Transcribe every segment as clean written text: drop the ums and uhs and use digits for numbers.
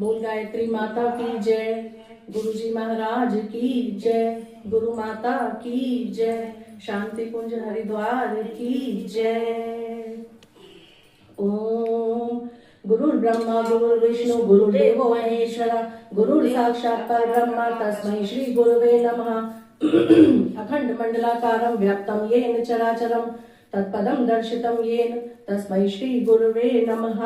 बोल गायत्री माता की जय, गुरु जी महाराज की जय, गुरु माता की जय, शांति कुंज हरिद्वार की जय। ओम गुरुर् ब्रह्मा गुरुर्विष्णु गुरुर्देवो महेश्वरा, गुरुर् साक्षात् परब्रह्म तस्मै श्री गुरुवे नमः। अखंड मंडलाकारं व्याप्तं येन चराचरं तत्पदं दर्शितं येन तस्मै श्री गुरुवे नमः।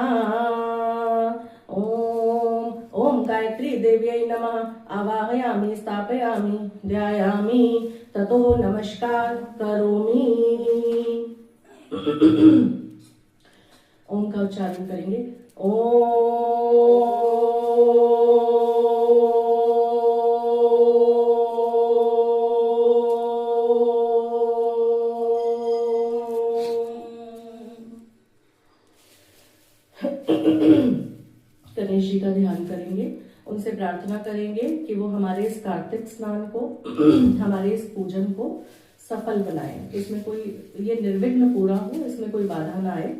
ओम ओम गायत्री देव्यै नमः। आवाहयामि स्थापयामि ध्यायामि ततो नमस्कार करोमि। ओम का उच्चारण करेंगे। ओम गणेश जी का ध्यान करेंगे, उनसे प्रार्थना करेंगे कि वो हमारे इस कार्तिक स्नान को हमारे इस पूजन को सफल बनाए, इसमें कोई ये निर्विघ्न पूरा हो, इसमें कोई बाधा ना आए।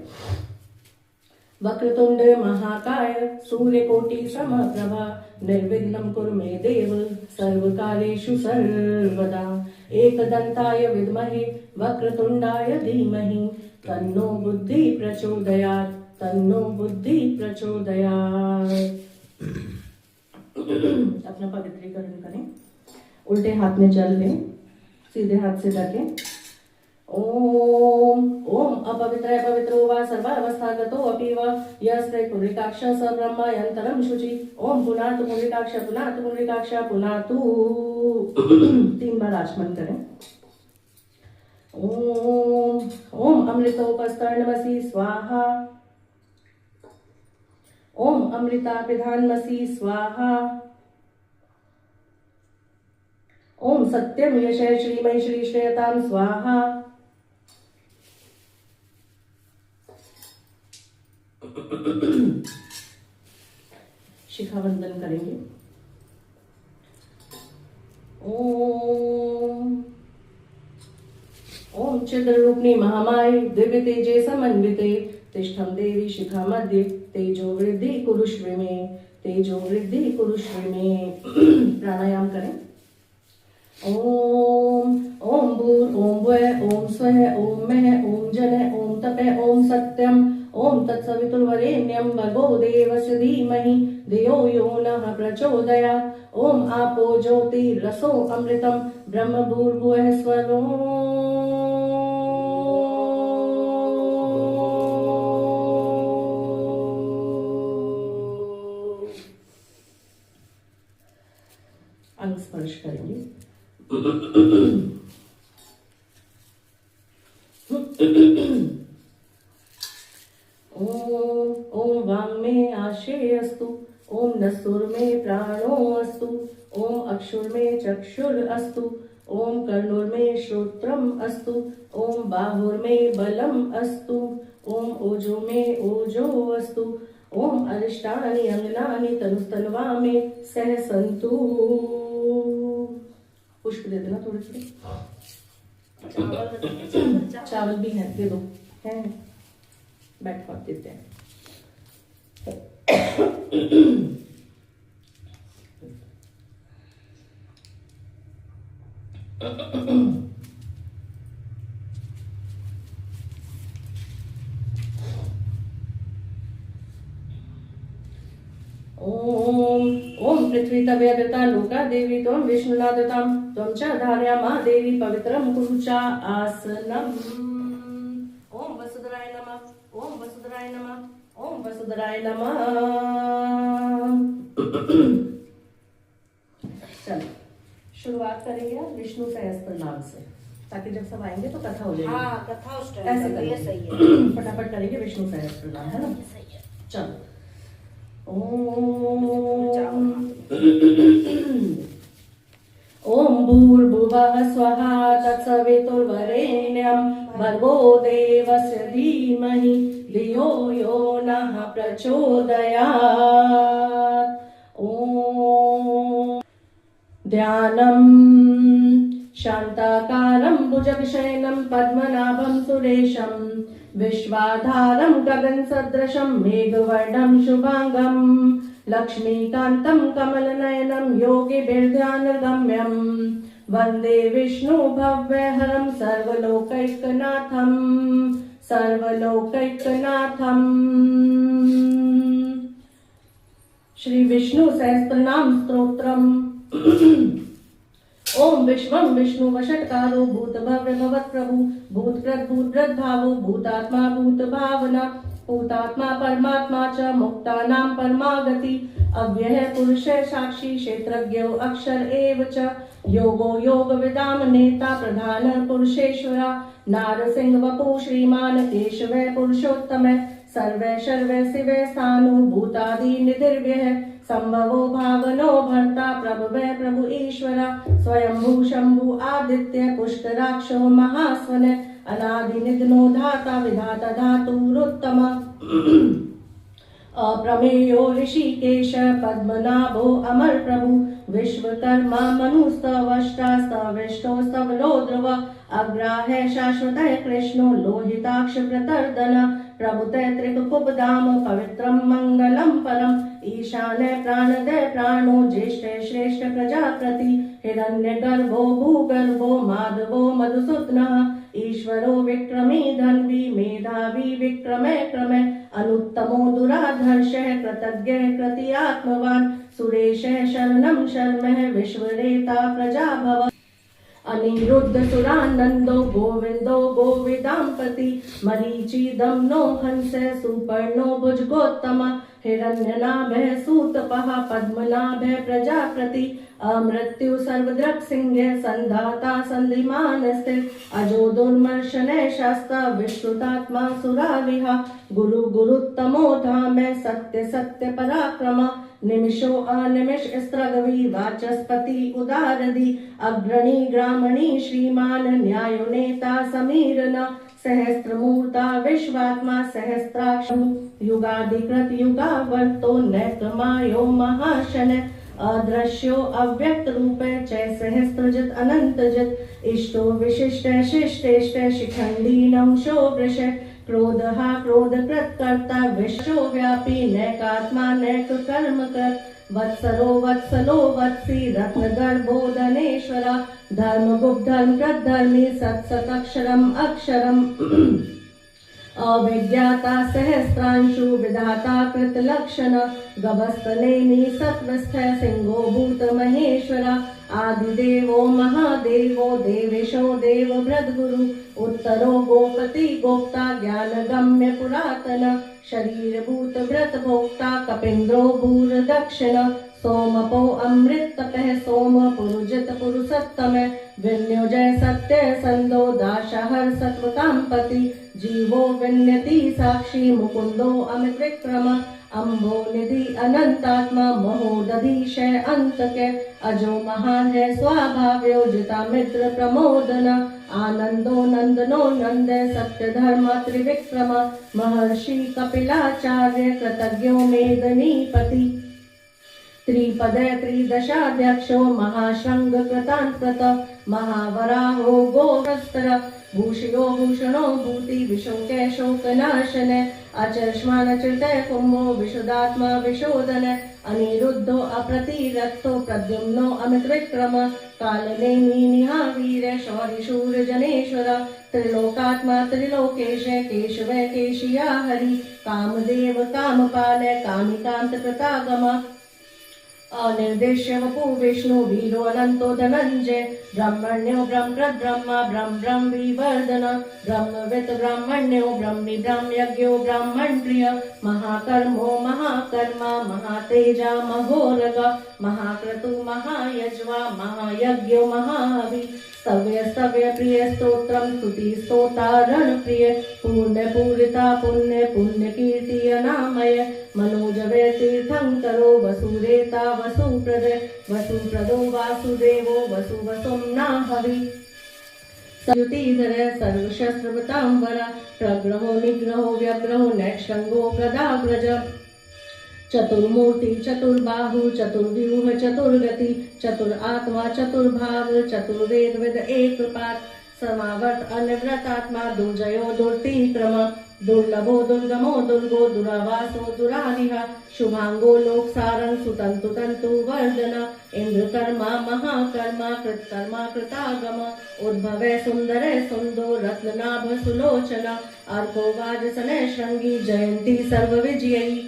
वक्रतुंड महाकाय सूर्यकोटि समप्रभा निर्विघ्नं कुरु मे देव सर्वकार्येषु सर्वदा। एकदन्ताय विद्महे वक्रतुंडाय धीमहि तन्नो बुद्धि प्रचोदयात्, तन्नो बुद्धि प्रचोदयात्। अपना पवित्रीकरण करें, उल्टे हाथ में जल लें, सीधे हाथ से ढकें। ओम ओम अपवित्र पवित्रो वा सर्वावस्थागतो अपि वा यस्ते पुंडरीकाक्ष स ब्रह्म यंतरम शुचि। ओम पुनातु पुंडरीकाक्ष पुनातु पुंडरीकाक्ष पुनातु। 3 बार आचमन करें। ओम ओम अमृतोपस्तरणमसि स्वाहा, ओम अमृतापिधानमसि स्वाहा, ओम सत्यम यशय श्रीमय श्री श्रेयताम स्वाहा। शिखा वंदन करेंगे। ओम ओम चिद्रूपिणी महामाये दिव्य तेजे समन्विते तिष्ठं देवी शिखा मध्ये तेजो वृद्धि कुरुष्व मे, तेजो वृद्धि कुरुष्व मे। प्राणायाम करें। ओम ओम भूर ओम भुवः ओम स्वः ओम महः ओम जनः ओम तपः ओम सत्यम ओम तत्सवितुर्वरेण्यं भर्गो देवस्य धीमहि धियो यो नः प्रचोदयात्। ओम आपो ज्योतिरसो अमृतं ब्रह्म भूर्भुवः स्वरो। अंग स्पर्श करेंगे। ओम ओम वांग में आशे अस्तु, ओम नसुर में प्राणो अस्तु, ओम अक्षुर में चक्षुर अस्तु, ओम कर्णुर में श्रोत्रम अस्तु, ओम बाहुर में बलम अस्तु, ओम ओजो में ओजो अस्तु, ओम अरिष्टानि अंगनानि तनुस्तन्वा में सह सन्तु। पुष्प दे देना थोड़े से। चावल भी है, दे दो, है बैठ कर देते हैं। ओम ओम पृथ्वी तव्यदता लोका देवी त्वं विष्णुनादतां त्वं च धार्या मा देवी पवित्रं कुरु च आसनम्। ओम वसुधराय नमः, ओम वसुधराय नमः, ओम वसुधराय नमः। चलो शुरुआत करेंगे विष्णु सहस्त्र नाम से, ताकि जब सब आएंगे तो कथा हो जाएगी। हाँ, कथा उस टाइम ऐसे ये करेंगे। सही है। फटाफट करेंगे विष्णु सहस्त्र नाम, है ना? सही है। चलो। ओम ओम भूर्भुवः स्वः तत्सवितुर्वरेण्यं भर्गो देवस्य धीमहि धियो यो नः प्रचोदयात्। ओम ध्यानम् शान्ताकारं भुजगशयनं पद्मनाभं सुरेशं विश्वाधारं गगनसदृशं मेघवर्णं शुभांगं लक्ष्मीकान्तं कमलनयनं योगिभिर्ध्यानगम्यं वन्दे विष्णु भव्यहरं सर्वलोकैकनाथं श्री विष्णु सहस्त्रनाम स्तोत्रम् ओम विश्वं विष्णु वषट्कारो भूत भव्य भवत् प्रभु भूतकृत भावो भूतात्मा भूत भावना भूतात्मा परमात्मा च मुक्तानां परमागति अव्यय पुरुष साक्षी क्षेत्रज्ञो अक्षर एव च योगो योग विदाम नेता प्रधान पुरुषेश्वरा नारसिंह वपु श्रीमान केशव पुरुषोत्तम सर्वे शर्वे शिवे स्थानु भूतादि निधिर्व्यः संभवो भावनो भर्ता प्रभवे प्रभु ईश्वरा स्वयंभू शंभु आदित्य पुष्कराक्षो महास्वन अनादि निघ्नो धाता विधाता धातुरुत्तम अप्रमेयो ऋषिकेश पद्मनाभो अमर प्रभु विश्वकर्मा मनुस्तवष्टास्तविष्टो स्तवलो ध्रुव अग्राहे शाश्वत कृष्णो लोहिताक्ष प्रतर्दन प्रभुते त्रिकुकुबधाम पवित्रं मंगलम परम ईशाने प्राणदे प्राणो ज्येष्ठे श्रेष्ठ प्रजापति हिरण्यगर्भो भूगर्भो माधवो मधुसूदनः ईश्वरो विक्रमी धन्वी मेधावी विक्रमे क्रमे अनुत्तमो दुराधर्षः कृतज्ञ कृतियात्मवान् सुरेशः शरणं शर्मः विश्वरेता प्रजाभव अनिरुद्ध सुरानंदो गोविंदो गोविदाम्पति मरीचि दमनो हंस सुपर्णो भुजगोत्तम हिरण्यनाभः सूतपः पद्मनाभः प्रजापति अमृत्यु सर्वदृक् सिंह संधाता संधिमान स्थिर अजो दुर्मर्शने शास्ता विश्रुतात्मा सुराविहा गुरु गुरुत्तमो धाम सत्य सत्य पराक्रम निमिषो अनिमिष स्त्रगवी वाचस्पति उदारधि अग्रणी ग्रामणी श्रीमान न्यायो नेता समीरन सहस्त्रमूर्ता विश्वात्मा सहस्राक्ष युगाधिकृत युगावर्तो नैकमायो महाशन अदृश्यो अव्यक्त रूपे च सहस्त्रजत अनंतजत इष्टो विशिष्ट शिष्टेष्ट शिखंडी नंशो वृष क्रोधः क्रोधकृत कर्ता विश्वो व्यापी नैकात्मा नैक कर्म कर वत्सरो वत्सलो वत्सी रत्नगर्भो धनेश्वर धर्मगुप्त धर्मकृत धर्मी सत्सतक्षरम अक्षरम अविज्ञाता सहस्रांशु विधाता कृत लक्षण गभस्तनेमि सत्वस्थ सिंहो भूत महेश्वर आदिदेवो महादेवो देवेशो देवव्रत गुरु उत्तरो गोपति गोप्ता ज्ञान गम्य पुरातन शरीर भूत व्रत भोक्ता कपिंद्रो भूर दक्षिण सोमपो अमृत तपः सोम पुरुजित पुरुषोत्तम विन्योजय सत्य संदो दाशहर सत्वतां पति जीवो विन्यति साक्षी मुकुंदो अमित विक्रम अम्बो निधि अनंतात्मा महोदधीश अंतके अजो महान है स्वाभाव्यो जिता मित्र प्रमोदन आनंदो नंदनो नंद सत्य धर्म त्रिविक्रम महर्षि कपिलाचार्य कृतज्ञो मेदनीपति त्रिपद त्रिदशाध्यक्षो महाशृंग कृतांकृत महावराहो गोहस्तर भूषयो भूषणो भूति विशोके शोकनाशन अचर्ष्मानचृतय कुम्भो विशुदात्मा विशोदन अनिरुद्धो अप्रतिरक्तो प्रद्युम्नो अमित विक्रम कालनेमि निहावीर शौरि शूर जनेश्वर त्रिलोकात्मा त्रिलोकेश केशव केशिया हरि कामदेव कामपाल कामिकांत कृतागम अनिर्देश्य वपु विष्णु वीरो अनंतो धनंजय ब्रह्मण्यो ब्रह्मकृत ब्रह्मा ब्रह्म विवर्धन ब्रह्मवित् ब्रह्मण्यो ब्रह्मी ब्रह्म यज्ञो ब्राह्मण प्रिय महाकर्मो महाकर्मा महातेजा महोरग महाक्रतु महायज्वा महायज्ञो महाहवि स्तव्य स्तव्य प्रिय स्तोत्रम स्तुति स्तोतारण प्रिय पूर्ण पूरिता पुण्य पुण्य कीर्ति अनामय मनोजवे तीर्थंकरो वसुरेता वसुप्रदो वासुदेवो वसुवसुम्ना हवि सयुतिधर सर्वशस्त्रवतांबर प्रग्रहो निग्रहो व्यग्रहो नैक्षंगो गदाव्रज चतुर्मूर्ति चतुर्बाहु चतुर्व्यूह चतुर्गति चतुरात्मा चतुर्भाव चतुर्वेद विद एक पात समावर्त अनिवृतात्मा दुर्जयो दुर्तिक्रम दुर्लभो दुर्गमो दुर्गो दुरावासो दुरारिह शुभांगो लोकसारं सुतंतु तंतु वर्धन इंद्रकर्मा महाकर्मा कृतकर्मा कृतागम उद्भवे सुंदरे सुंदो रत्ननाभ सुलोचन अर्को वाजसने श्रृंगी जयंती सर्वविजयी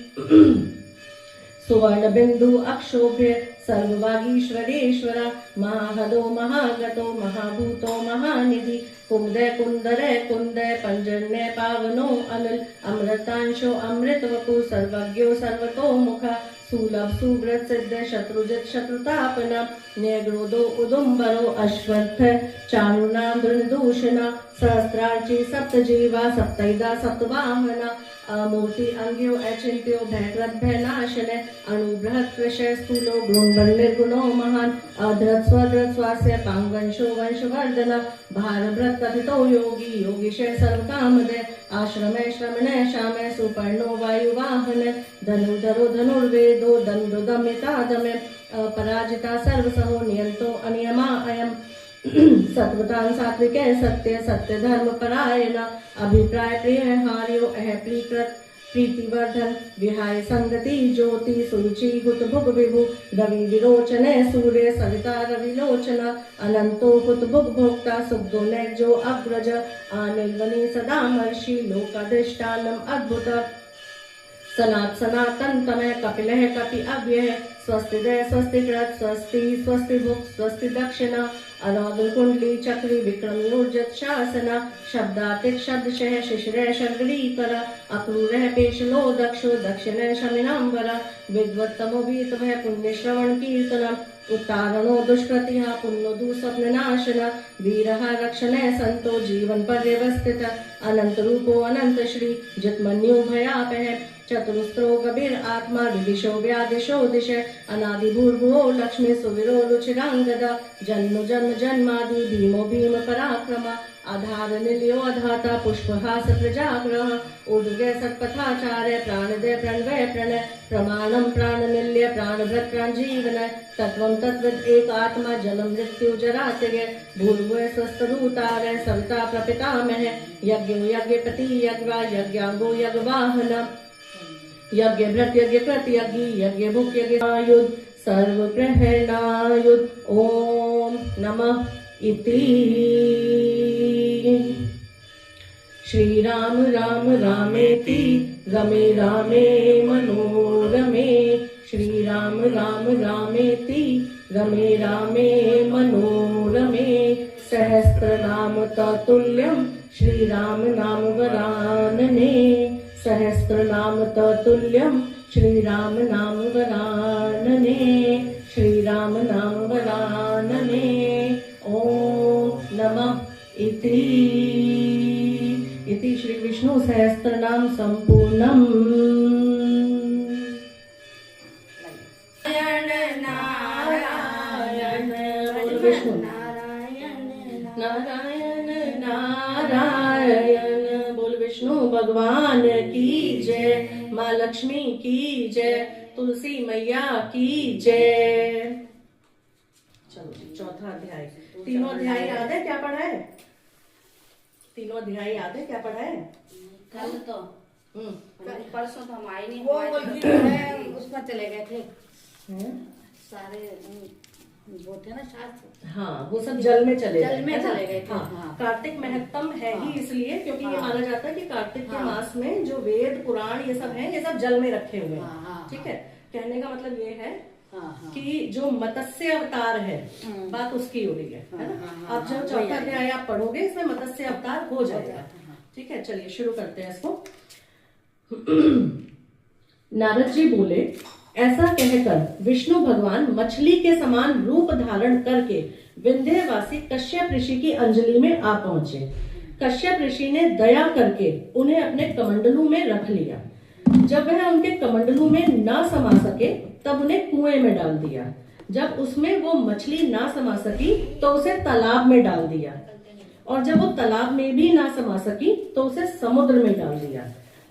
सुवर्ण बिंदु अक्षोभ्य सर्वभागीश्वरेश्वर महाहदो महागतो महाभूतो महानिधि कुमुदे कुंदरे कुंदे पंजन्य पावनो अनिल अमृतांशो अमृत वपु सर्वज्ञो सर्वतो मुख सुलभ सुव्रत सिद्ध शत्रुजित शत्रुतापन न्यग्रोधो उदुम्बरो अश्वत्थ चारुणादूषण सहस्रार्ची सप्तजीवा सप्तैदा सप्तवाहन मूर्ति अंग्यो अचिंत्यो भयकृत भयनाशन अणुबृहत् कृशय स्थूलो गुणगण निर्गुणो महान अधृत स्वधृत स्वास्य पांगवंशो वंशवर्धन भारभृत कथितो योगी योगीशय सर्वकामदे आश्रमे श्रमणे शामे सुपर्णो वायुवाहन धनुर्धरो धनुर्वेदो दंडुदमितादमे अपराजिता सर्वसहो नियंतो अनियमा अयम सत्वतान सात्विक सत्य सत्य धर्म परायण अभिप्राय प्रिय हार्यो अहप्रीकृत प्रीतिवर्धन विहाय संगति ज्योति सुरुचि हुत भुग विभु रवि विरोचने सूर्य सविता रविलोचन अनंतो हुत भुग भोक्ता सुब्दो नैजो अग्रज आनिर्वनि सदा महर्षि लोकाधिष्ठानम अद्भुत सनात सनातन तमय कपिलः कपि अव्यय स्वस्ति दय स्वस्ति कृत स्वस्ति स्वस्ति भुक् स्वस्ति दक्षिणा अनौदुल कुंडली चक्री विक्रम ऊर्जत शासना शब्दातिक शब्दशः शिशिर शर्गरीकर अक्रूरः पेशलो दक्षो दक्षिण शमिनांबर विद्वत्तमो वीतमः पुण्य श्रवण कीर्तनम उत्तारणो दुष्कृतिः पुण्यो दुःस्वप्ननाशन वीरः रक्षणे संतो जीवन पर्यवस्थित अनंत रूपो अनंत श्री जितमन्यु भयापह चतुस्त्रो गभीर आत्मा विदिशो व्यादिशो दिश अनादि भूर्भुवो लक्ष्मी सुविरो रुचिरांगदा जन्म जन्म जन्मादि भीमो भीम पराक्रम आधार निलयो अधाता पुष्पहास प्रजाग्रह ऊर्ध्वे सत्पथाचार्य प्राणदय प्रणवय प्रणय प्रमाणम प्राणनिल्य प्राणभृत प्राणजीवन तत्वं तत्विद एक आत्मा जन्म मृत्यु जरा त्यय भूर्भुवः स्वस्तरूतारय सविता प्रपितामह यज्ञो यज्ञपति यज्ञवा यज्ञांगो यज्ञवाहन यज्ञ भृत यज्ञ कृत यज्ञ यज्ञ भुक् यज्ञ आयुध सर्व प्रहरणायुध ओम नमः इति श्री राम राम रामेति रमे रामे मनोरमे श्री राम राम रामेति रमे रामे मनोरमे सहस्रनाम ततुल्यं श्री राम नाम वरानने सहस्रनाम ततुल्यं श्री राम नाम वरानने श्री राम नाम वरानने ओम नमः इति इति श्री विष्णु सहस्रनाम संपूर्णम् नारायण नारायण बोल विष्णु नारायण नारायण बोल विष्णु भगवान की जय माँ लक्ष्मी की जय तुलसी मैया की जय। चलो चौथा अध्याय तीनों अध्याय याद है क्या पढ़ा है तीनों अध्याय याद है क्या पढ़ा है कल तो परसों तो हम आए नहीं वो उस पर चले गए थे सारे वो थे ना शास्त्र हाँ वो सब जल में चले गए थे हाँ कार्तिक महत्तम है ही इसलिए क्योंकि ये माना जाता है कि कार्तिक के मास में जो वेद पुराण ये सब है ये सब जल में रखे हुए हैं ठीक है। कहने का मतलब ये है कि जो मत्स्य अवतार है बात उसकी हो रही है ना। अब जब चौथा अध्याय आप पढ़ोगे इसमें मत्स्य अवतार हो जाएगा ठीक है। चलिए शुरू करते हैं इसको। नारद जी बोले ऐसा कहकर विष्णु भगवान मछली के समान रूप धारण करके विंध्यवासी कश्यप ऋषि की अंजलि में आ पहुंचे। कश्यप ऋषि ने दया करके उन्हें अपने कमंडलू में रख लिया। जब वह उनके कमंडलू में न समा सके तब उन्हें कुएं में डाल दिया। जब उसमें वो मछली ना समा सकी तो उसे तालाब में डाल दिया और जब वो तालाब में भी ना समा सकी तो उसे समुद्र में डाल दिया।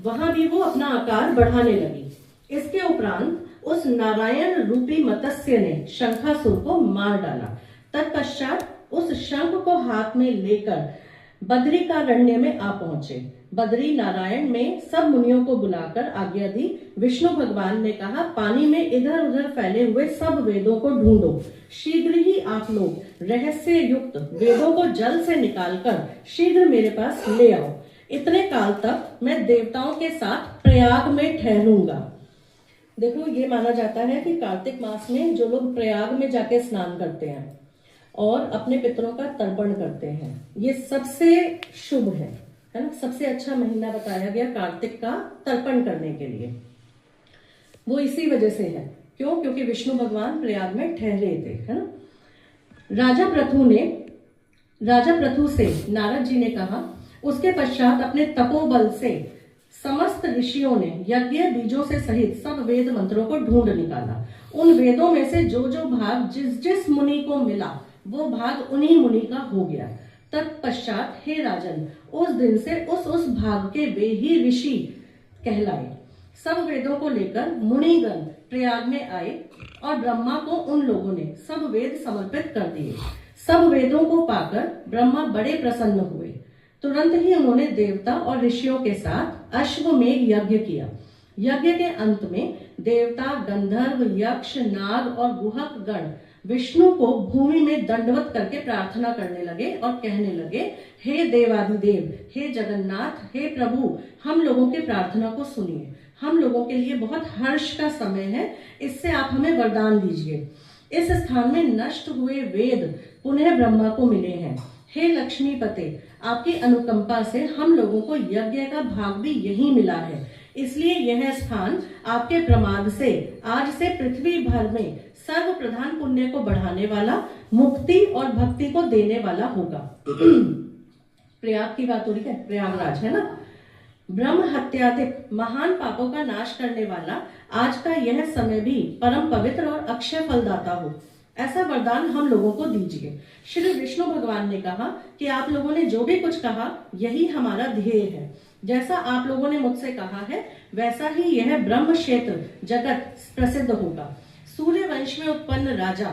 वहां भी वो अपना आकार बढ़ाने लगी। इसके उपरांत उस नारायण रूपी मत्स्य ने शंखासुर को मार डाला। तत्पश्चात उस शंख को हाथ में लेकर बद्रिकारण्य में आ पहुंचे। बद्री नारायण में सब मुनियों को बुलाकर आज्ञा दी। विष्णु भगवान ने कहा, पानी में इधर उधर फैले हुए सब वेदों को ढूंढो। शीघ्र ही आप लोग रहस्य युक्त वेदों को जल से निकालकर शीघ्र मेरे पास ले आओ। इतने काल तक मैं देवताओं के साथ प्रयाग में ठहरूंगा। देखो, ये माना जाता है कि कार्तिक मास में जो लोग प्रयाग में जाके स्नान करते हैं और अपने पितरों का तर्पण करते हैं, ये सबसे शुभ है ना। सबसे अच्छा महीना बताया गया कार्तिक का तर्पण करने के लिए। वो इसी वजह से है। क्यों? क्योंकि विष्णु भगवान प्रयाग में ठहरे थे, है ना। राजा पृथु से नारद जी ने कहा। उसके पश्चात अपने तपोबल से समस्त ऋषियों ने यज्ञ बीजों से सहित सब वेद मंत्रों को ढूंढ निकाला। उन वेदों में से जो जो भाग जिस जिस मुनि को मिला वो भाग उन्हीं मुनि का हो गया। तत्पश्चात हे राजन, उस दिन से उस भाग के वे ही ऋषि कहलाए। सब वेदों को लेकर मुनिगण प्रयाग में आए और ब्रह्मा को उन लोगों ने सब वेद समर्पित कर दिए। सब वेदों को पाकर ब्रह्मा बड़े प्रसन्न हुए। तुरंत ही उन्होंने देवता और ऋषियों के साथ अश्वमेध यज्ञ किया। यज्ञ के अंत में देवता, गंधर्व, यक्ष, नाग और गुहक गण विष्णु को भूमि में दंडवत करके प्रार्थना करने लगे और कहने लगे, हे देवादिदेव, हे जगन्नाथ, हे प्रभु, हम लोगों की प्रार्थना को सुनिए। हम लोगों के लिए बहुत हर्ष का समय है, इससे आप हमें वरदान दीजिए। इस स्थान में नष्ट हुए वेद पुनः ब्रह्मा को मिले हैं। हे लक्ष्मीपते, आपकी अनुकंपा से हम लोगों को यज्ञ का भाग भी यही मिला है। इसलिए यह स्थान आपके प्रमाद से आज से पृथ्वी भर में सर्व प्रधान पुण्य को बढ़ाने वाला, मुक्ति और भक्ति को देने वाला होगा। प्रयाग की बात हो रही है, प्रयागराज है ना। ब्रह्म हत्यादिक महान पापों का नाश करने वाला आज का यह समय भी परम पवित्र और अक्षय फलदाता हो, ऐसा वरदान हम लोगों को दीजिए। श्री विष्णु भगवान ने कहा कि आप लोगों ने जो भी कुछ कहा यही हमारा ध्येय है। जैसा आप लोगों ने मुझसे कहा है वैसा ही यह ब्रह्म क्षेत्र जगत प्रसिद्ध होगा। सूर्य वंश में उत्पन्न राजा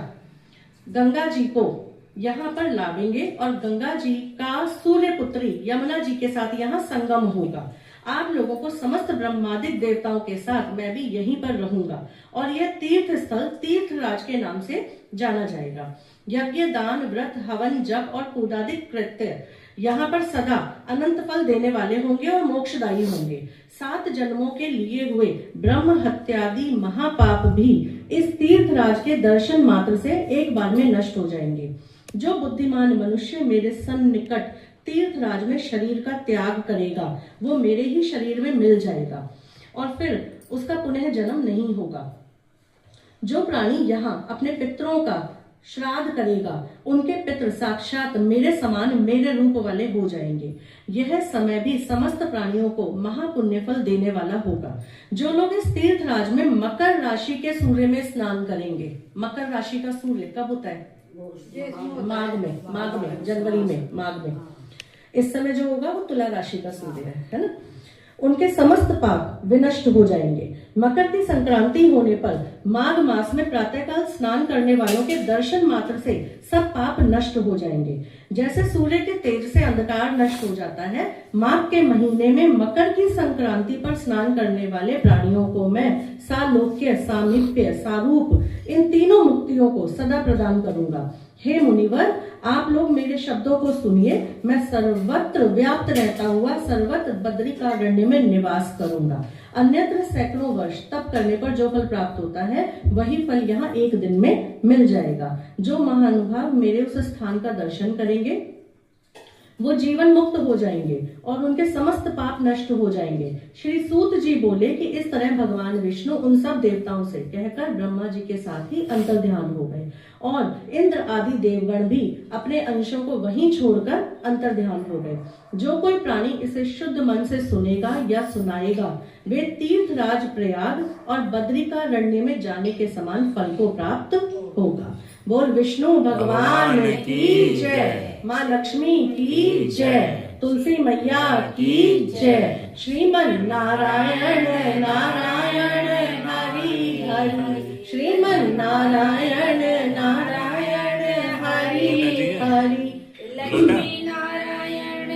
गंगा जी को यहाँ पर लावेंगे और गंगा जी का सूर्य पुत्री यमुना जी के साथ यहाँ संगम होगा। आप लोगों को समस्त ब्रह्मादिक देवताओं के साथ मैं भी यहीं पर रहूंगा और यह तीर्थ स्थल तीर्थराज के नाम से जाना जाएगा। यज्ञ, दान, व्रत, हवन, जप और पूजादिक कृत्य यहाँ पर सदा अनंत फल देने वाले होंगे और मोक्षदायी होंगे। 7 जन्मों के लिए हुए ब्रह्म हत्यादि महापाप भी इस तीर्थराज के दर्शन मात्र से एक बार में नष्ट हो जाएंगे। जो बुद्धिमान मनुष्य मेरे सन्निकट तीर्थराज में शरीर का त्याग करेगा वो मेरे ही शरीर में मिल जाएगा और फिर उसका पुनः जन्म नहीं होगा। जो प्राणी यहाँ अपने पितरों का श्राद्ध करेगा उनके पितृ साक्षात मेरे समान मेरे रूप वाले हो जाएंगे। यह समय भी समस्त प्राणियों को महापुण्य फल देने वाला होगा। जो लोग इस तीर्थराज में मकर राशि के सूर्य में स्नान करेंगे, मकर राशि का सूर्य कब होता है? माघ में, जनवरी में, माघ में। इस समय जो होगा वो तुला राशि का सूर्य है ना। उनके समस्त पाप विनष्ट हो जाएंगे। मकर की संक्रांति होने पर माघ मास में प्रातःकाल स्नान करने वालों के दर्शन मात्र से सब पाप नष्ट हो जाएंगे। जैसे सूर्य के तेज से अंधकार नष्ट हो जाता है, माघ के महीने में मकर की संक्रांति पर स्नान करने वाले प्राणियों को मैं सालोक्य, सामीप्य, सारूप इन तीनों मुक्तियों को सदा प्रदान करूंगा। हे मुनिवर, आप लोग मेरे शब्दों को सुनिए। मैं सर्वत्र व्याप्त रहता हुआ सर्वत्र बद्रिकारण्य में निवास करूंगा। अन्यत्र सैकड़ों वर्ष तप करने पर जो फल प्राप्त होता है वही फल यहाँ एक दिन में मिल जाएगा। जो महानुभाव मेरे उस स्थान का दर्शन करेंगे वो जीवन मुक्त हो जाएंगे और उनके समस्त पाप नष्ट हो जाएंगे। श्री सूत जी बोले कि इस तरह भगवान विष्णु उन सब देवताओं से कहकर ब्रह्मा जी के साथ ही अंतर्ध्यान हो गए और इंद्र आदि देवगण भी अपने अंशों को वहीं छोड़कर अंतर्ध्यान हो गए। जो कोई प्राणी इसे शुद्ध मन से सुनेगा या सुनाएगा वे तीर्थराज प्रयाग और बद्रिकारण्य में जाने के समान फल को प्राप्त होगा। बोल विष्णु भगवान की जय, माँ लक्ष्मी की जय, तुलसी मैया की जय। श्रीमन नारायण नारायण हरि हरि, श्रीमन नारायण नारायण हरि हरि, लक्ष्मी नारायण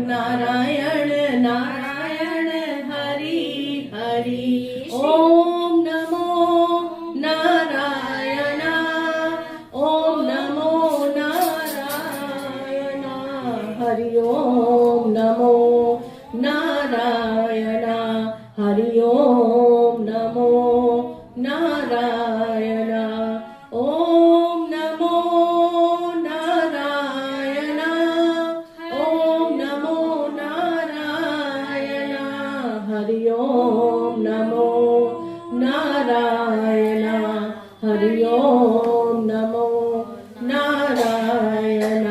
नारायण नारायण हरि हरि ओम नमो नारायण ओम नमो नारायण हरि ओम नमो नारायण हरि ओम नमो नारायण ओम नमो नारायण ओम नमो नारायण हरि ओम नमो नारायण हरि ओम नमो नारायण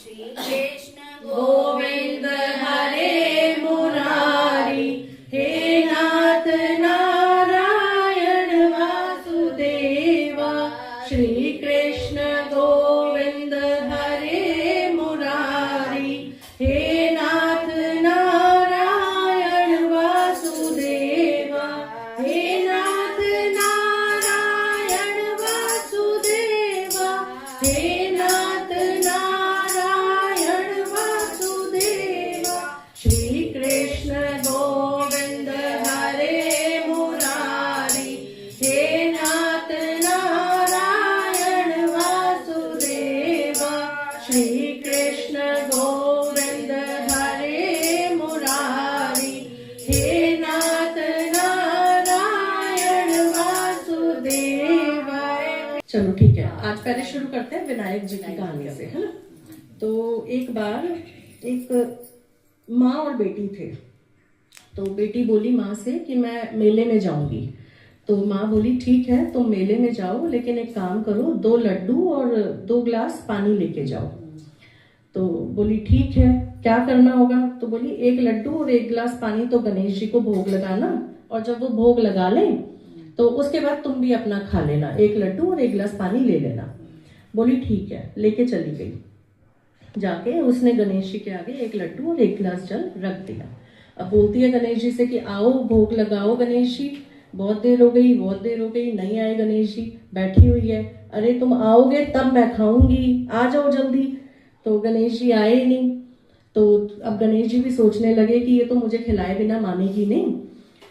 श्री कृष्ण गोविंद हरे मुरारी हे नाथ नारायण वासुदेवा श्री कृष्ण गोविंद हरे मुरारी हे नाथ नारायण वासुदेवा हे नाथ नारायण वासुदेवा हे नाथ नारायण वासुदेवा श्री कृष्ण गोविंद हरे मुरारी हे नाथ नारायण वासुदेवा श्री कृष्ण गोविंद हरे मुरारी हे नाथ नारायण वासुदेवा। चलो ठीक है, आज पहले शुरू करते हैं विनायक जी की कहानी से, है ना। तो एक बार एक माँ और बेटी थे। तो बेटी बोली माँ से कि मैं मेले में जाऊंगी। तो माँ बोली ठीक है तुम मेले में जाओ, लेकिन एक काम करो 2 लड्डू और 2 ग्लास पानी लेके जाओ। तो बोली ठीक है क्या करना होगा। तो बोली 1 लड्डू और 1 ग्लास पानी तो गणेश जी को भोग लगाना, और जब वो भोग लगा लें तो उसके बाद तुम भी अपना खा लेना, 1 लड्डू और 1 ग्लास पानी ले लेना। बोली ठीक है, लेके चली गई। जाके उसने गणेश जी के आगे 1 लड्डू और 1 गिलास जल रख दिया। अब बोलती है गणेश जी से कि आओ भोग लगाओ गणेश जी, बहुत देर हो गई नहीं आए गणेश जी, बैठी हुई है। अरे तुम आओगे तब मैं खाऊंगी, आ जाओ जल्दी। तो गणेश जी आए ही नहीं। तो अब गणेश जी भी सोचने लगे कि ये तो मुझे खिलाए बिना मानेगी नहीं।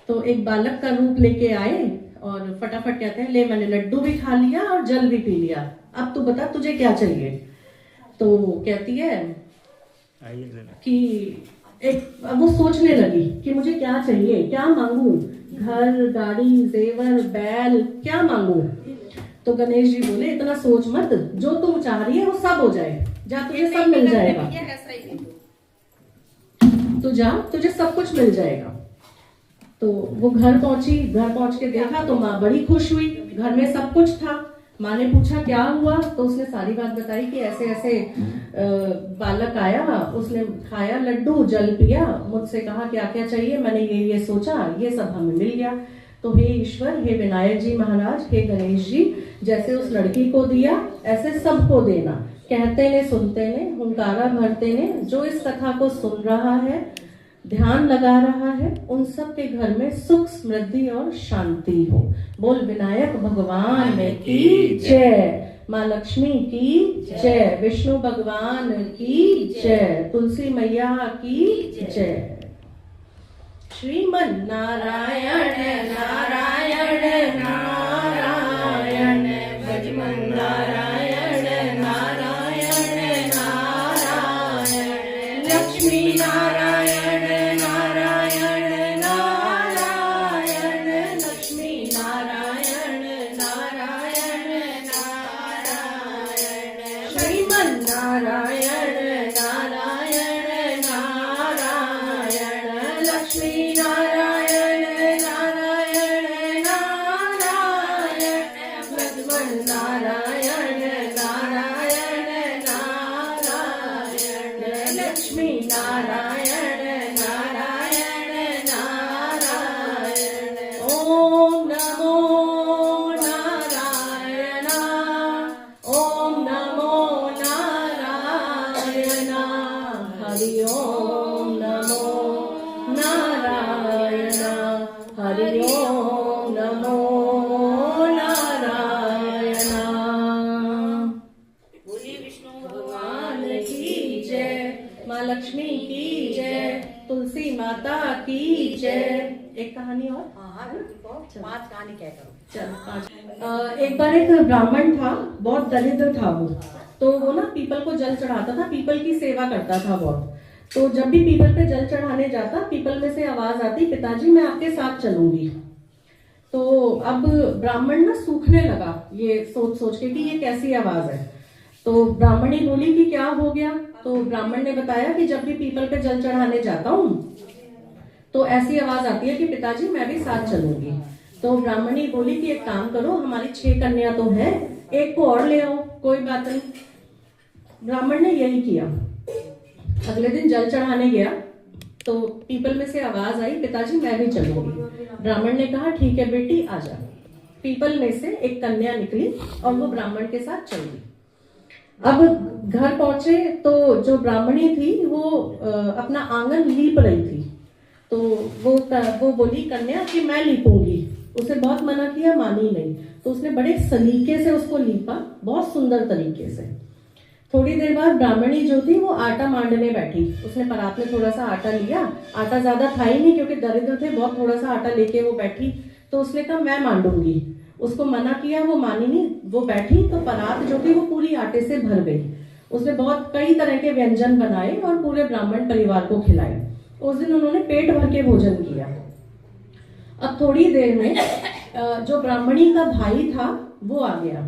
तो एक बालक का रूप लेके आए और फटाफट कहते हैं ले मैंने लड्डू भी खा लिया और जल भी पी लिया, अब तू बता तुझे क्या चाहिए। तो कहती है कि अब वो सोचने लगी कि मुझे क्या चाहिए, क्या मांगू, घर गाड़ी जेवर बैल क्या मांगू। तो गणेश जी बोले इतना सोच मत, जो तुम चाह रही है वो सब हो जाए, जा तुझे सब मिल जाएगा, तो जा तुझे सब कुछ मिल जाएगा। तो वो घर पहुंची, घर पहुंच के देखा तो माँ बड़ी खुश हुई, घर में सब कुछ था। माँ ने पूछा क्या हुआ, तो उसने सारी बात बताई कि ऐसे ऐसे बालक आया, उसने खाया लड्डू जल पिया, मुझसे कहा क्या क्या चाहिए, मैंने ये सोचा, ये सब हमें मिल गया। तो हे ईश्वर, हे विनायक जी महाराज, हे गणेश जी, जैसे उस लड़की को दिया ऐसे सबको देना। कहते ने सुनते ने हुंकारा भरते ने, जो इस कथा को सुन रहा है ध्यान लगा रहा है, उन सब के घर में सुख समृद्धि और शांति हो। बोल विनायक भगवान की जय, माँ लक्ष्मी की जय, विष्णु भगवान की जय, तुलसी मैया की जय। श्रीमन नारायण नारायण नारायण भजमन नारायण नारायण नारायण, लक्ष्मी नारायण नारायण नारायण, लक्ष्मी नारायण नारायण नारायण, श्रीमन नारायण नारायण नारायण, लक्ष्मी नारायण नारायण नारायण, भगवान नारायण नारायण नारायण, लक्ष्मी नारायण नारायण नारायण। ओम नमो नारायण, ओम नमो नारायण, हरि ओम नमो नारायण, हरि ओम नमो नारायण। बोलिए विष्णु भगवान की जय, माँ लक्ष्मी की जय, तुलसी माता की जय। एक कहानी और, पांच कहानी क्या करो। चल पांच। एक बार एक ब्राह्मण था, बहुत दरिद्र था वो। तो वो ना पीपल को जल चढ़ाता था, पीपल की सेवा करता था बहुत। तो जब भी पीपल पे जल चढ़ाने जाता, पीपल में से आवाज आती, पिताजी मैं आपके साथ चलूंगी। तो अब ब्राह्मण ना सूखने लगा, ये सोच सोच के कि ये कैसी आवाज है। तो ब्राह्मणी बोली कि क्या हो गया। तो ब्राह्मण ने बताया कि जब भी पीपल पे जल चढ़ाने जाता हूँ तो ऐसी आवाज आती है कि पिताजी मैं भी साथ चलूंगी। तो ब्राह्मणी बोली कि एक काम करो, हमारी 6 कन्या तो है, एक को और ले आओ, कोई बात नहीं। ब्राह्मण ने यही किया। अगले दिन जल चढ़ाने गया तो पीपल में से आवाज आई, पिताजी मैं भी चलूंगी। ब्राह्मण ने कहा ठीक है बेटी आ जा। पीपल में से एक कन्या निकली और वो ब्राह्मण के साथ चल गई। अब घर पहुंचे तो जो ब्राह्मणी थी वो अपना आंगन लीप रही थी। तो वो बोली कन्या कि मैं लीपूंगी। उसे बहुत मना किया, मानी नहीं। तो उसने बड़े सलीके से उसको लीपा, बहुत सुंदर तरीके से। थोड़ी देर बाद ब्राह्मणी जो थी वो आटा मांडने बैठी। उसने परात में थोड़ा सा आटा लिया, आटा ज्यादा था ही नहीं क्योंकि दरिद्र थे, बहुत थोड़ा सा आटा लेके वो बैठी। तो उसने कहा मैं मांडूंगी। उसको मना किया, वो मानी नहीं, वो बैठी। तो परात जो थी वो पूरी आटे से भर गई। उसने बहुत कई तरह के व्यंजन बनाए और पूरे ब्राह्मण परिवार को खिलाए। उस दिन उन्होंने पेट भर के भोजन किया। अब थोड़ी देर में जो ब्राह्मणी का भाई था वो आ गया।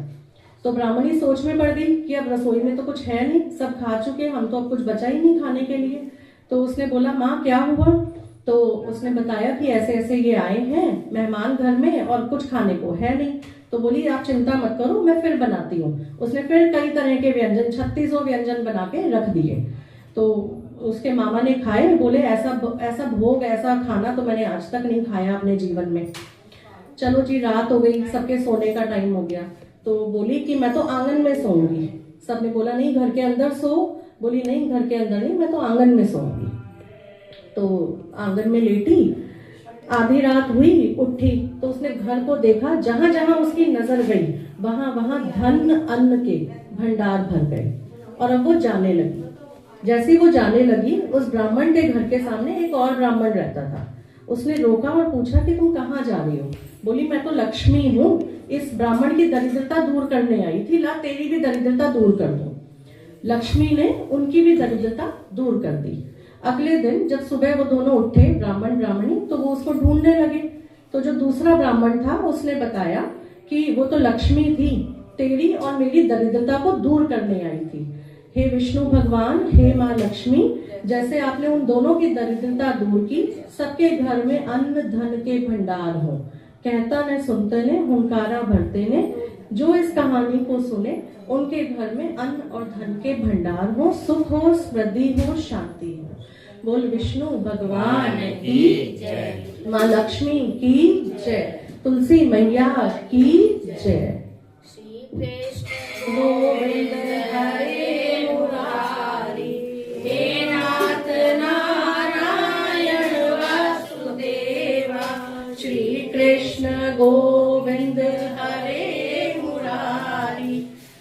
तो ब्राह्मणी सोच में पड़ गई कि अब रसोई में तो कुछ है नहीं, सब खा चुके, हम तो अब कुछ बचा ही नहीं खाने के लिए। तो उसने बोला माँ क्या हुआ। तो उसने बताया कि ऐसे ऐसे ये आए हैं मेहमान घर में और कुछ खाने को है नहीं। तो बोली आप चिंता मत करो, मैं फिर बनाती हूँ। उसने फिर कई तरह के व्यंजन, 36 व्यंजन बना के रख दिए। तो उसके मामा ने खाए, बोले ऐसा भोग, ऐसा खाना तो मैंने आज तक नहीं खाया अपने जीवन में। चलो जी रात हो गई, सबके सोने का टाइम हो गया। तो बोली कि मैं तो आंगन में सोऊंगी। सबने बोला नहीं घर के अंदर सो। बोली नहीं घर के अंदर नहीं, मैं तो आंगन में सोऊंगी। तो आंगन में लेटी, आधी रात हुई, उठी तो उसने घर को देखा, जहां जहां उसकी नजर गई वहां वहां धन अन्न के भंडार भर गए। और अब वो जाने लगी। जैसे वो जाने लगी, उस ब्राह्मण के घर के सामने एक और ब्राह्मण रहता था। उसने रोका और पूछा कि तुम कहाँ जा रही हो। बोली मैं तो लक्ष्मी हूँ, इस ब्राह्मण की दरिद्रता दूर करने आई थी, ला तेरी भी दरिद्रता दूर कर दूं। लक्ष्मी ने उनकी भी दरिद्रता दूर कर दी। अगले दिन जब सुबह वो दोनों उठे, ब्राह्मण ब्राह्मणी, तो वो उसको ढूंढने लगे। तो जो दूसरा ब्राह्मण था उसने बताया कि वो तो लक्ष्मी थी, तेरी और मेरी दरिद्रता को दूर करने आई थी। हे विष्णु भगवान, हे माँ लक्ष्मी, जैसे आपने उन दोनों की दरिद्रता दूर की, सबके घर में अन्न धन के भंडार हो। कहता न सुनते ने, हुंकारा भरते ने, जो इस कहानी को सुने उनके घर में अन्न और धन के भंडार हो, सुख हो, समृद्धि हो, शांति हो। बोल विष्णु भगवान की जय, माँ लक्ष्मी की जय, तुलसी मैया की जय। श्री कृष्ण गोविंद हरे मुरारी, हे नाथ नारायण वासुदेवा। श्री कृष्ण गोविंद हरे मुरारी,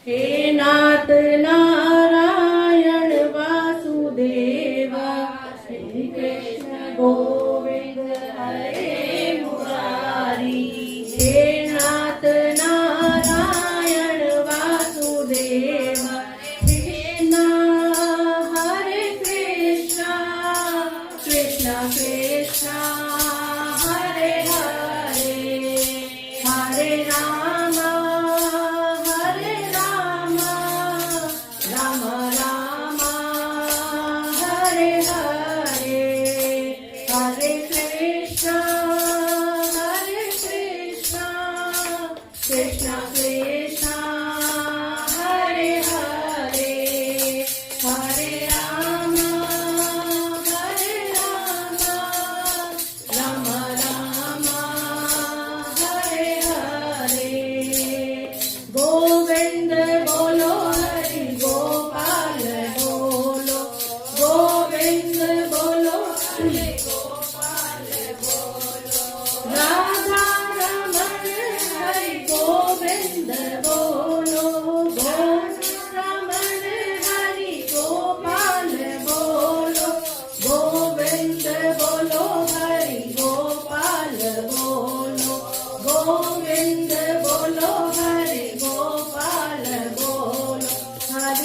हे नाथ नारायण वासुदेवा। श्री कृष्ण गोविंद हरे मुरारी, हे नाथ नारायण वासुदेवा। श्री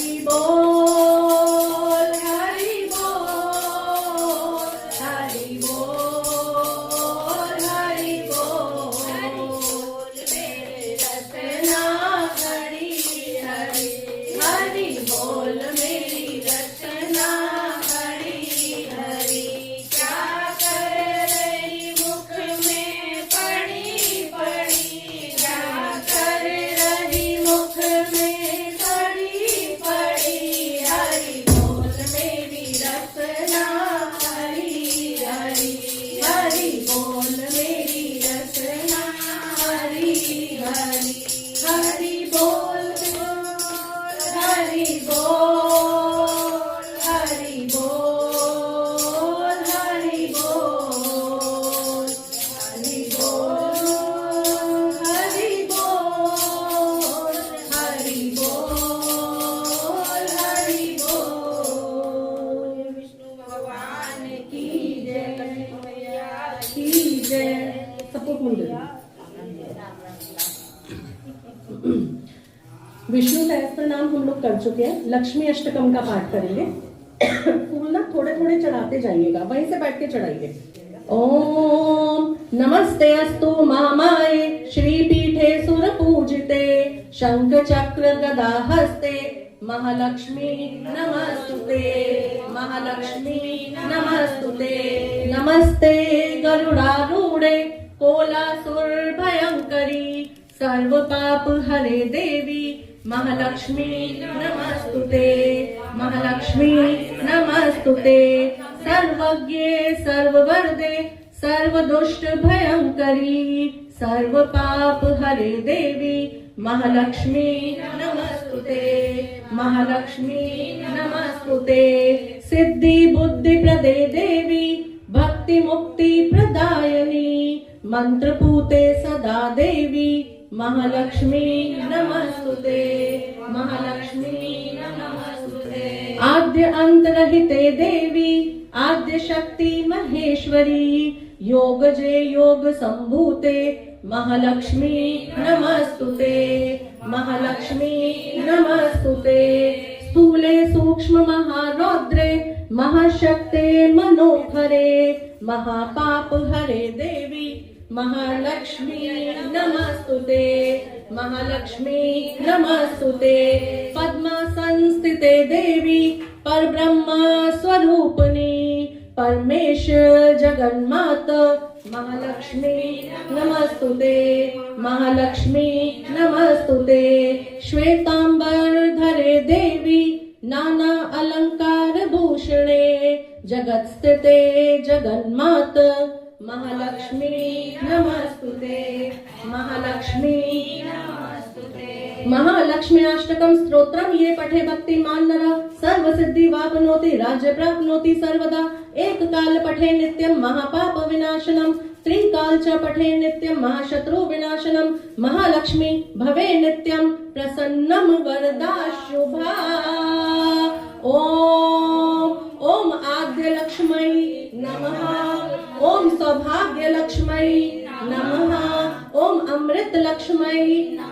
हरि बोल, हरि बोल, हरि बोल, हरि बोल, मेरे रचना हरि हरि, हरि बोल मेरी रचना हरि हरि। क्या कर रही मुख में पड़ी पड़ी, क्या कर रही मुख में पड़ी पड़ी, हरि बोल मेरी रचना हरि हरि, हरि बोल मेरी रचना हरि हरि, हरि बोल, हरि बोल, हरि बोल, हरि बोल, हरि बोल, हरि बोल, हरि बोल, हरि बोल। विष्णु भगवान की जय, की जय। सबको फूल दे दो। विष्णु सहस्त्र नाम हम लोग कर चुके हैं, लक्ष्मी अष्टकम का पाठ करेंगे। फूल ना थोड़े थोड़े चढ़ाते जाइएगा, वहीं से बैठ के चढ़ाइए। ओम नमस्ते अस्तु मामाये श्रीपीठे सुर पूजिते, शंख चक्र गदा हस्ते, महालक्ष्मी नमस्तुते, महालक्ष्मी नमस्तुते। नमस्ते गरुडारूढ़े कोलासुर भयंकरी, सर्व पाप हरे देवी, महालक्ष्मी नमस्तुते, महालक्ष्मी नमस्तुते। सर्वज्ञे सर्ववरदे सर्व दुष्ट भयंकरी, सर्व पाप हरे देवी, महालक्ष्मी नमस्तुते, महालक्ष्मी नमस्तुते। सिद्धि बुद्धि प्रदे देवी, भक्ति मुक्ति प्रदायनी, मंत्र पूते सदा देवी, महालक्ष्मी नमस्तुते, महालक्ष्मी नमस्तुते। आद्य अंतरहिते देवी, आद्य शक्ति महेश्वरी, योग जे योग संभूते, महालक्ष्मी नमस्तुते, महालक्ष्मी नमस्तुते। स्थूले सूक्ष्म महारौद्रे, महाशक्ते मनोहरे, महापाप हरे देवी, महालक्ष्मी नमस्तुते, महालक्ष्मी नमस्तुते। पद्मासन स्थिते देवी, परब्रह्म स्वरूपिणी, परमेश जगन्मात, महालक्ष्मी नमस्तुते, महालक्ष्मी नमस्तुते। श्वेतांबर धरे देवी, नाना अलंकार भूषणे, जगत स्थिते जगन्मात, महालक्ष्मी नमस्तुते, महालक्ष्मी नमस्तुते। महालक्ष्मी अष्टकम स्तोत्रम ये पठे भक्तिमान नरः सर्व सिद्धि वाप्नोति राज्य प्राप्नोति सर्वदा। एक काल पठे नित्यम महापाप विनाशनम, त्रिकाल च पठे नित्यम महाशत्रु विनाशनम। महालक्ष्मी भवे नित्यम प्रसन्नम वरदा शुभा। ओम आद्य लक्ष्मी नमः, ओम सौभाग्य लक्ष्मी नमः, ओम अमृत लक्ष्मी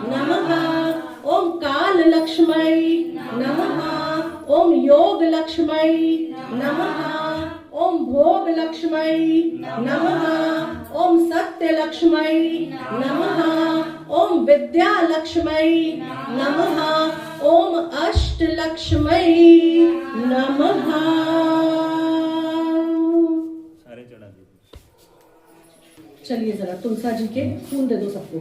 नमः, ओम काल लक्ष्मी नमः, ओम योग लक्ष्मी नमः, ओम भोग लक्ष्मी नमः, ओम सत्य लक्ष्मी नमः, ओम विद्या लक्ष्मी नमः, ओम अष्ट लक्ष्मी नमः। चलिए जरा तुलसा जी के फूल दे दो सबको।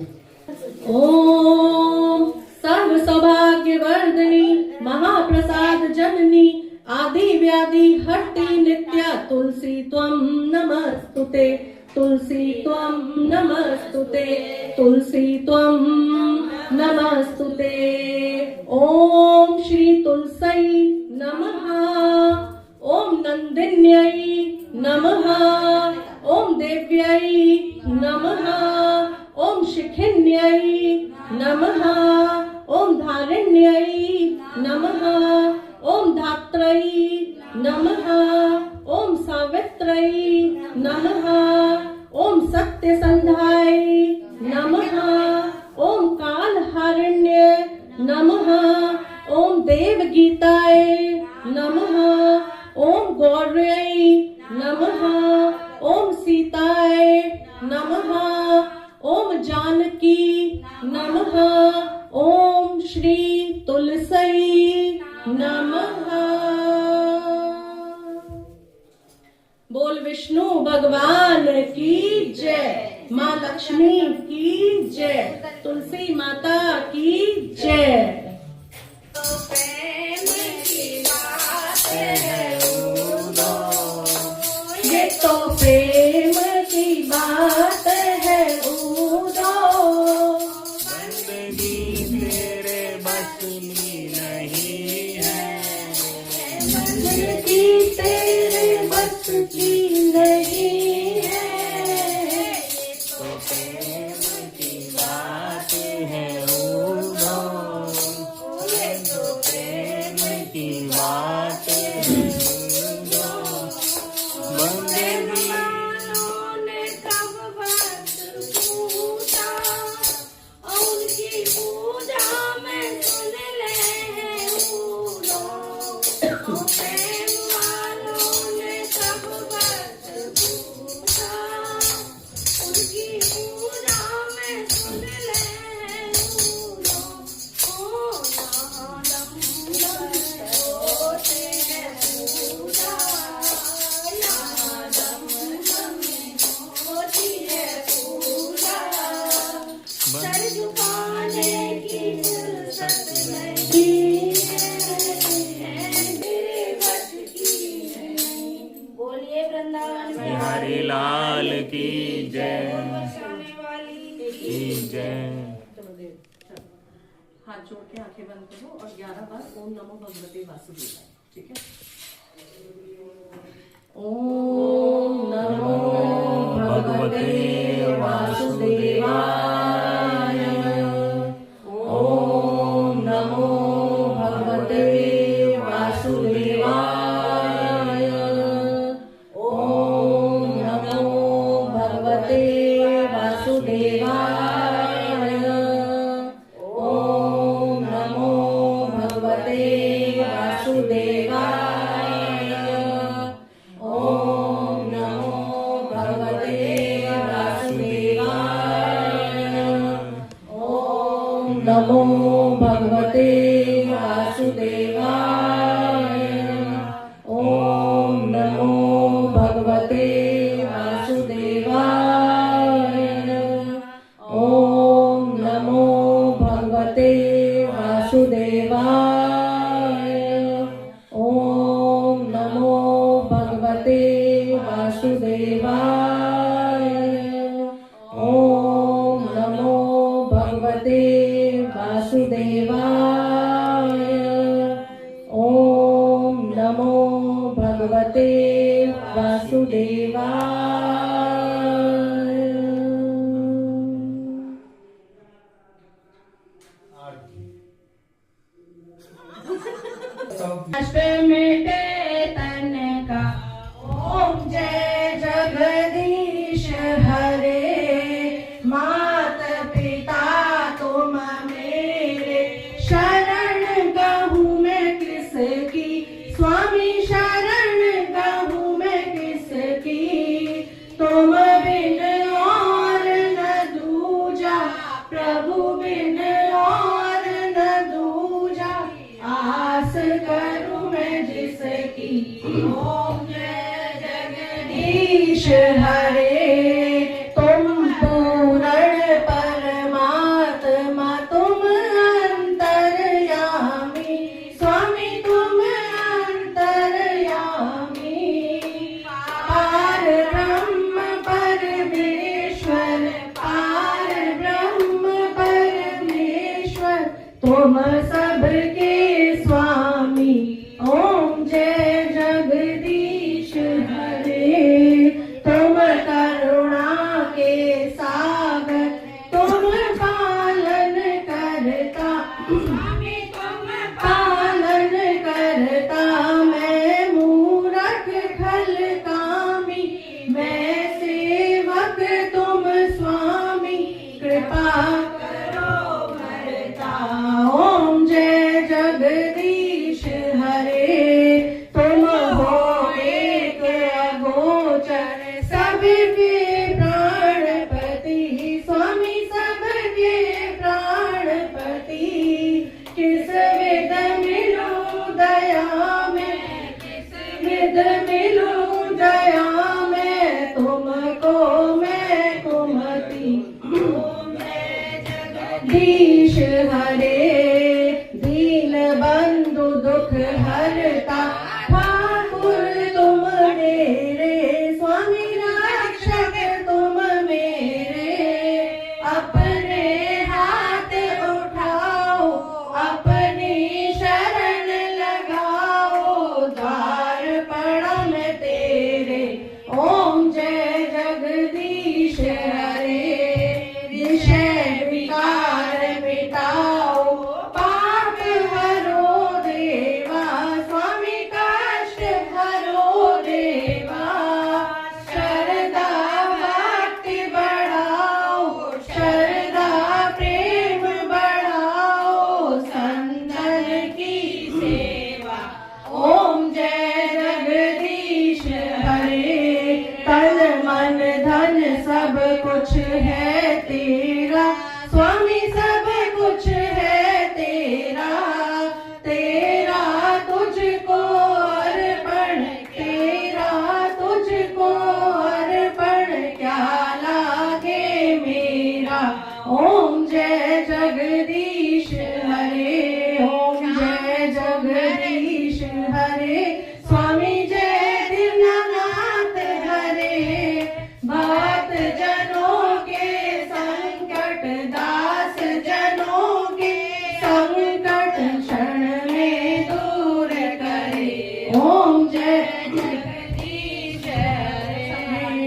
ओम सर्व सौभाग्य वर्धनी, महाप्रसाद जननी, आदि व्याधि हरती नित्या, तुलसी त्वं नमस्तुते, तुलसी त्वं नमस्तुते, तुलसी त्वं नमस्तुते। ओम श्री तुलसी नमः, ओम नंदिन्यै नमः, ओम देव्यै नमः, ओम शिखिन्यै नमः, ओम धारिण्यै नमः, ओम धात्रै नमः, ओम सावित्रै नमः, ओम सत्यसंधाय नमः, ओम कालहारिण्य नमः, ओम देवगीता नमः। ओम गौर्यै नमः। ओम सीताय नमः। ओम जानकी नमः। ओम श्री तुलसी नमः। बोल विष्णु भगवान की जय, माँ लक्ष्मी की जय, तुलसी माता की जय। ये तो प्रेम की बात है उदो, बंदगी तेरे बस की नहीं है, बंदगी तेरे बस की नहीं है। तो प्रेम की बात है उदो, तो प्रेम की बात है उदो, बंदगी ने कब वक्त पूछा, उनकी पूजा में सुन ले हैं उदो। प्रेम वालों ने कब वक्त पूछा, उनकी पूजा में सुन ले हैं उदो। ओ नादम होते हैं पूजा, नादम होती है पूजा। सर झुकाने की फुर्सत नहीं है, मेरे बस की नहीं। बोलिए वृंदावन बिहारी लाल की जय बरसाने वाली की जय। चलो देव, चलो हाथ जोड़ के आंखें बंद करो और 11 बार ओम नमो भगवते वासुदेवाय। ठीक है। ओम नमो भगवते वासुदेवाय। ओम नमो भगवते वासुदेवाय। ओम नमो भगवते वासुदेवाय। ओम नमो भगवते वासुदेवाय। ओम नमो भगवते वासुदेवाय। ओम नमो भगवते वासुदेवाय। ओम नमो भगवते वासुदेवाय। ओम नमो भगवते वासुदेवाय। ओम नमो भगवते वासुदेवाय। ओम नमो भगवते वासुदेवाय। ओम नमो भगवते वासुदेवाय। मिटे तन का ओम जय जगदीश हरे। मात पिता तुम मेरे शरण गहूँ मैं किसकी, स्वामी शरण गहूँ मैं किसकी। तुम बिन और न दूजा, प्रभु बिन और न दूजा। आस करूं मैं जिसकी, ओम जय जगदीश हरे। तुम पूर्ण परमात्मा, तुम अंतर्यामी, स्वामी तुम अंतर्यामी। पार ब्रह्म परमेश्वर, पार ब्रह्म परमेश्वर। तुम सबके स्वामी, ओम जय जगदीश हरे। तुम करुणा निध मिलूं दया में तुमको मैं कुमति। जगदीश हरे दीन बंधु दुख हरता ठाकुर तुम मेरे स्वामी रक्षक तुम मेरे। अपने हाथ उठाओ अपनी शरण लगाओ द्वार पड़ा मैं तेरे। ओम जय जगदीश हरे विषय विकार मिटाओ पाप हरो देवा स्वामी कष्ट हरो देवा। शरदा भक्ति बढ़ाओ शरदा प्रेम बढ़ाओ संतन की सेवा। ओम जय जगदीश हरे तन मन धन सब कुछ है तेरा स्वामी सब कुछ है तेरा। तेरा तुझको अर्पण तेरा तुझको अर्पण क्या लागे मेरा। ओम जय जगदीश हरे ओम जय जगदीश हरे स्वामी जय दीननाथ हरे। भक्त जनों के संकट दास जनों के संकट क्षण में दूर करे। ओम जय जगदीश हरे।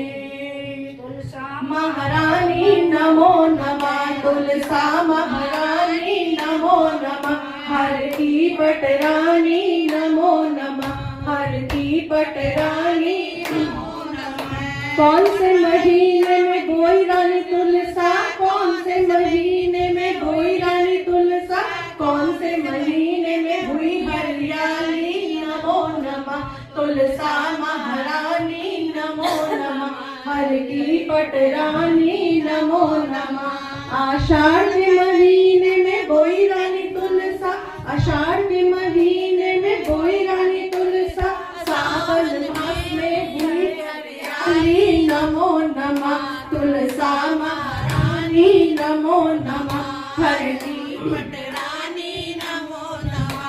महारानी नमो नमः तुलसा महारानी नमो नमः। हर की पटरानी नमो नमः हर की पटरानी नमो नमः। कौन से महीने में बोई रानी तुलसा कौन से महीने में बोई रानी तुलसा कौन से महीने में हुई हरियाली। नमो नमः तुलसा महारानी नमो नमः हर की पटरानी नमो नमः। आषाढ़ के महीने में बोई रानी तुलसा आषाढ़ के महीने में बोई रानी तुलसा। सावन मास में हुई हरियाली। नमो नमः तुलसा महारानी नमो नमः हर की पटरानी नमो नमः।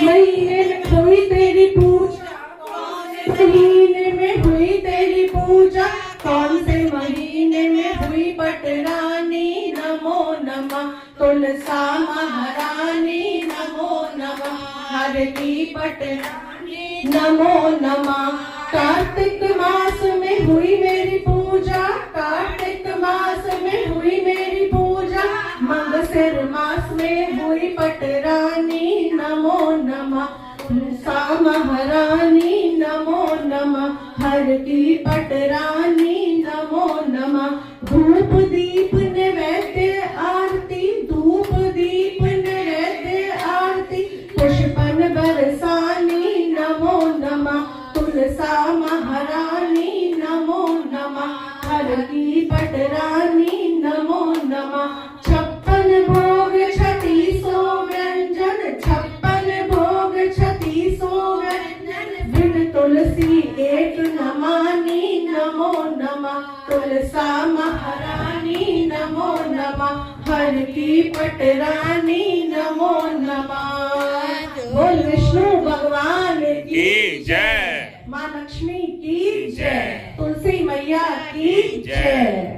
महीने में हुई तेरी पूजा कौन से महीने में हुई तेरी पूजा कौन से महीने में हुई पटरानी। नमो नमः तुलसा महारानी नमो नमः हर की पटरानी नमो नमः। कार्तिक मास में हुई मेरी पूजा कार्तिक मास में हुई मेरी पूजा। मंगसिर मास में हुई पटरानी नमो नमः तुलसा महारानी नमो नमः हर की पटरानी नमो नमः। धूप दीप नैवेद्य आरती धूप दीप नैवेद्य आरती पुष्पन बरसानी। नमो नमः तुलसा महारानी नमो नमः हर की पटरानी नमो नमः। 56 भोग 3600 व्यंजन 56 भोग 3600 व्यंजन। बिन तुलसी एक न मानी। नमो नमः तुलसा महारानी नमो नमः हर की पटरानी नमो नमः। बोल विष्णु भगवान की जय। माँ लक्ष्मी की जय तुलसी मैया की जय।